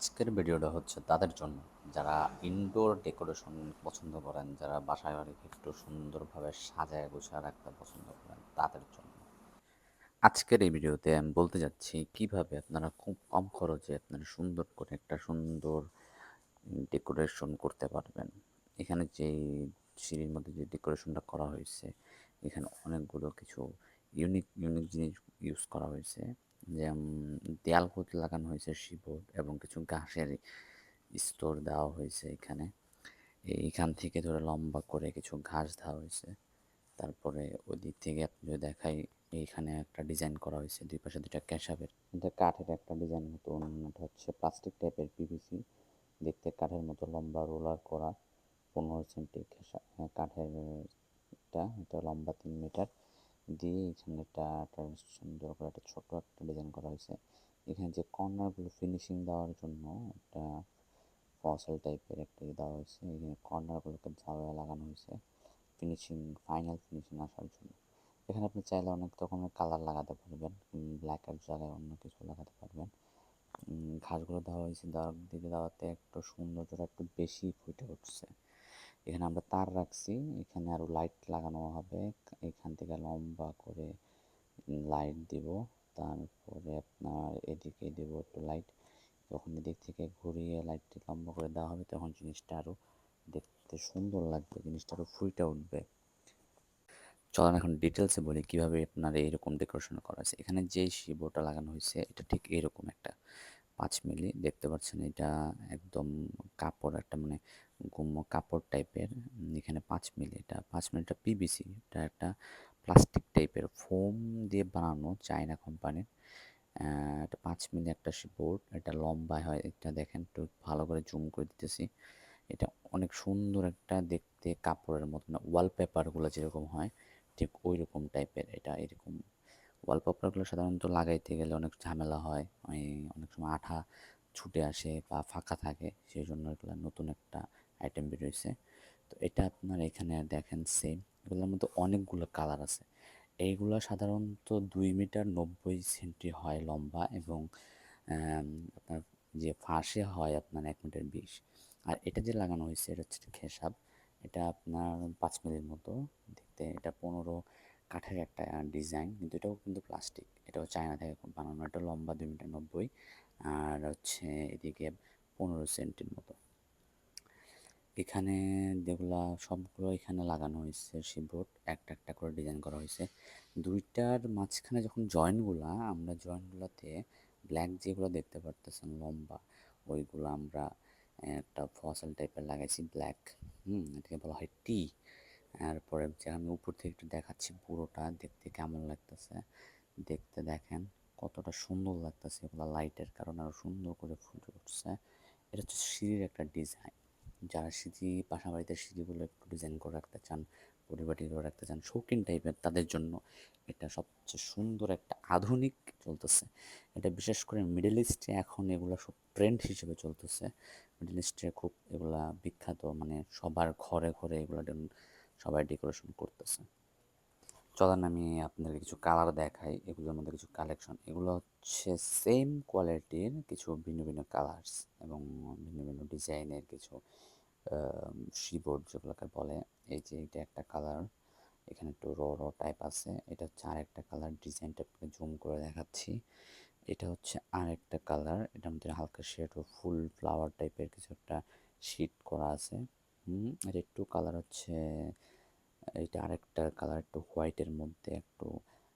আজকের ভিডিওটা হচ্ছে তাদের জন্য যারা ইনডোর ডেকোরেশন পছন্দ করেন, যারা বাসায় বাড়িকে একটু সুন্দরভাবে সাজায় গোছায় রাখতে পছন্দ করেন তাদের জন্য। আজকের এই ভিডিওতে আমি বলতে যাচ্ছি কিভাবে আপনারা খুব কম খরচে আপনারা সুন্দর করে একটা সুন্দর ডেকোরেশন করতে পারবেন। এখানে যেই সিঁড়ির মধ্যে যে ডেকোরেশনটা করা হয়েছে, এখানে অনেকগুলো কিছু ইউনিক ইউনিক জিনিস ইউজ করা হয়েছে। যেমন দেয়ালগুলোতে লাগানো হয়েছে শিবোর্ড এবং কিছু ঘাসের স্তর দেওয়া হয়েছে এখানে। এইখান থেকে ধরে লম্বা করে কিছু ঘাস দেওয়া হয়েছে। তারপরে ওই দিক থেকে আপনি যদি দেখাই, এইখানে একটা ডিজাইন করা হয়েছে, দুই পাশে দুইটা ক্যাশাবের, এটা কাঠের একটা ডিজাইন মতন, এটা হচ্ছে প্লাস্টিক টাইপের পিভিসি, দেখতে কাঠের মতো লম্বা রোলার করা 15 সেন্টি কাঠের। এটা লম্বা 3 মিটার দিয়ে এখানে একটা সুন্দর করে একটা ছোট একটা ডিজাইন করা হয়েছে। এখানে যে কর্নারগুলো ফিনিশিং দেওয়ার জন্য একটা ফসল টাইপের একটা দেওয়া হয়েছে। এখানে কর্নারগুলোকে ঝাউয়া লাগানো হয়েছে ফাইনাল ফিনিশিং আসার জন্য। এখানে আপনি চাইলে অনেক রকমের কালার লাগাতে পারবেন, ব্ল্যাকের জায়গায় অন্য কিছু লাগাতে পারবেন। ঘাসগুলো দেওয়া হয়েছে, দেওয়ার দিকে দেওয়াতে একটু সৌন্দর্যটা একটু বেশি ফুটে উঠছে। এখানে আমরা তার রাখছি, এখানে আরও লাইট লাগানো হবে। এখান থেকে লম্বা করে লাইট দিব। তারপরে আপনার এদিকে দেবো একটু লাইট। যখন এদিক থেকে ঘুরিয়ে লাইটটি লম্বা করে দেওয়া হবে তখন জিনিসটা আরও দেখতে সুন্দর লাগবে, জিনিসটা আরও ফুটে উঠবে। চলেন এখন ডিটেলসে বলি কীভাবে আপনার এইরকম ডেকোরেশন করা আছে। এখানে যে শিবোটা লাগানো হয়েছে এটা ঠিক এরকম একটা 5 মিলি দেখতে পাচ্ছেন। এটা একদম কাপড় একটা মানে কাপড় টাইপের। এখানে 5 মিলি, এটা 5 মিলিটা পিভিসি, এটা একটা প্লাস্টিক টাইপের ফোম দিয়ে বানানো চায়না কোম্পানির। এটা 5 মিলি একটা বোর্ড, এটা লম্বায় হয়। এটা দেখেন একটু ভালো করে জুম করে দিতেছি। এটা অনেক সুন্দর একটা দেখতে কাপড়ের মতো, না ওয়ালপেপারগুলো যেরকম হয় ঠিক ওই রকম টাইপের। এটা এরকম ওয়ালপেপারগুলো সাধারণত লাগাইতে গেলে অনেক ঝামেলা হয়, অনেক সময় আঠা ছুটে আসে বা ফাঁকা থাকে, সেই জন্য এগুলো নতুন একটা আইটেম বেরোয়েছে। তো এটা আপনার এখানে দেখেন সেম, এগুলোর মধ্যে অনেকগুলো কালার আছে। এইগুলো সাধারণত 2 মিটার 90 সেন্টি হয় লম্বা, এবং আপনার যে ফাঁসে হয় আপনার 1 মিটার 20। আর এটা যে লাগানো হয়েছে এটা হচ্ছে খেসাব, এটা আপনার 5 মিলির মতো দেখতে। এটা 15 কাঠের একটা ডিজাইন, কিন্তু এটাও কিন্তু প্লাস্টিক, এটাও চায়না থেকে বানানো। এটা লম্বা 2 মিটার 90, আর হচ্ছে এদিকে 15 সেন্টির মতো। এখানে যেগুলা সবগুলো এখানে লাগানো হয়েছে শিপবোর্ড, একটা একটা করে ডিজাইন করা হয়েছে। দুইটার মাঝখানে যখন জয়েন্টগুলা, আমরা জয়েন্টগুলোতে ব্ল্যাক যেগুলো দেখতে পারতেছেন লম্বা, ওইগুলো আমরা একটা ফসল টাইপের লাগাইছি ব্ল্যাক। এটাকে বলা হয় টি। তারপরে যে আমি উপর থেকে একটু দেখাচ্ছি পুরোটা দেখতে কেমন লাগতেছে। দেখতে দেখেন কতটা সুন্দর লাগতেছে, এগুলো লাইটের কারণে আরও সুন্দর করে ফুটে উঠছে। এটা হচ্ছে সিঁড়ির একটা ডিজাইন। যারা বাসা বাড়িতে সিঁড়িগুলো একটু ডিজাইন করে রাখতে চান, পরিপাটি করে রাখতে চান, শৌখিন টাইপের, তাদের জন্য এটা সবচেয়ে সুন্দর একটা আধুনিক চলতেছে। এটা বিশেষ করে মিডল ইস্টে এখন এগুলো সব ট্রেন্ড হিসেবে চলতেছে। মিডল ইস্টে খুব এগুলা বিখ্যাত, মানে সবার ঘরে ঘরে এগুলো সবাই ডেকোরেশন করতেছে। চলেন আমি আপনাদের কিছু কালার দেখাই, এগুলোর মধ্যে কিছু কালেকশন। এগুলো হচ্ছে সেম কোয়ালিটির কিছু ভিন্ন ভিন্ন কালার্স এবং ভিন্ন ভিন্ন ডিজাইনের কিছু শিবোর্ড যেগুলোকে বলে। এই যে এটা একটা কালার, এখানে একটু র র টাইপ আছে। এটা হচ্ছে আরেকটা কালার, ডিজাইনটা আপনাকে জুম করে দেখাচ্ছি। এটা হচ্ছে আরেকটা কালার, এটার মধ্যে হালকা শেড ও ফুল ফ্লাওয়ার টাইপের কিছু একটা শিট করা আছে। আর একটু কালার হচ্ছে, এটা আরেকটা কালার একটু হোয়াইটের মধ্যে একটু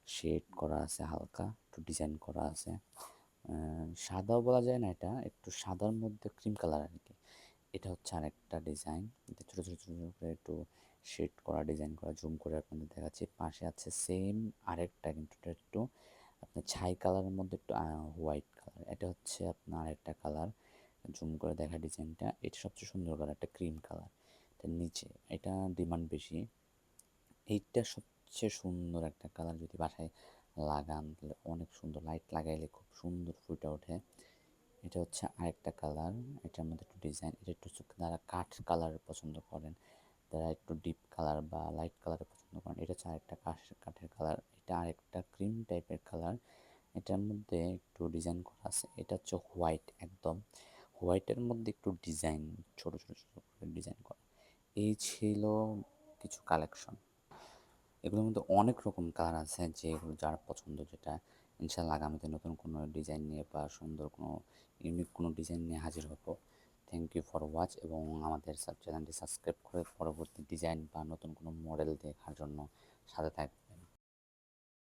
শেড করা আছে, হালকা একটু ডিজাইন করা আছে। সাদাও বলা যায় না, এটা একটু সাদার মধ্যে ক্রিম কালার আর কি। এটা হচ্ছে আরেকটা ডিজাইন, এটা ছোটো ছোটো ছোটো করে একটু শেড করা, ডিজাইন করা। জুম করে আপনাদের দেখাচ্ছি। পাশে আছে সেম আরেকটা, কিন্তু এটা একটু আপনার ছাই কালারের মধ্যে একটু হোয়াইট কালার। এটা হচ্ছে আপনার আরেকটা কালার, জুম করে দেখা ডিজাইনটা। এটা সবচেয়ে সুন্দর কালার, একটা ক্রিম কালার। এটা নিচে, এটা ডিমান্ড বেশি। এইটা সবচেয়ে সুন্দর একটা কালার, যদি বাসায় লাগান তাহলে অনেক সুন্দর, লাইট লাগাইলে খুব সুন্দর ফুটে ওঠে। এটা হচ্ছে আরেকটা কালার, এটার মধ্যে একটু ডিজাইন। এটা একটু যারা কাঠ কালার পছন্দ করেন, যারা একটু ডিপ কালার বা লাইট কালার পছন্দ করেন, এটা হচ্ছে আরেকটা কাঠের কালার। এটা আরেকটা ক্রিম টাইপের কালার, এটার মধ্যে একটু ডিজাইন করা আছে। এটা হচ্ছে হোয়াইট, একদম হোয়াইটের মধ্যে একটু ডিজাইন, ছোট ছোট ছোট করে ডিজাইন করা। এই ছিল কিছু কালেকশন। এগুলোর মধ্যে অনেক রকম কালার আছে, যেগুলো যার পছন্দ যেটা। ইনশাল্লাহ আগামীতে নতুন কোনো ডিজাইন নিয়ে বা সুন্দর কোনো ইউনিক কোনো ডিজাইন নিয়ে হাজির হবো। থ্যাংক ইউ ফর ওয়াচ, এবং আমাদের চ্যানেলটি সাবস্ক্রাইব করে পরবর্তী ডিজাইন বা নতুন কোনো মডেল দেখার জন্য সাথে থাকবেন।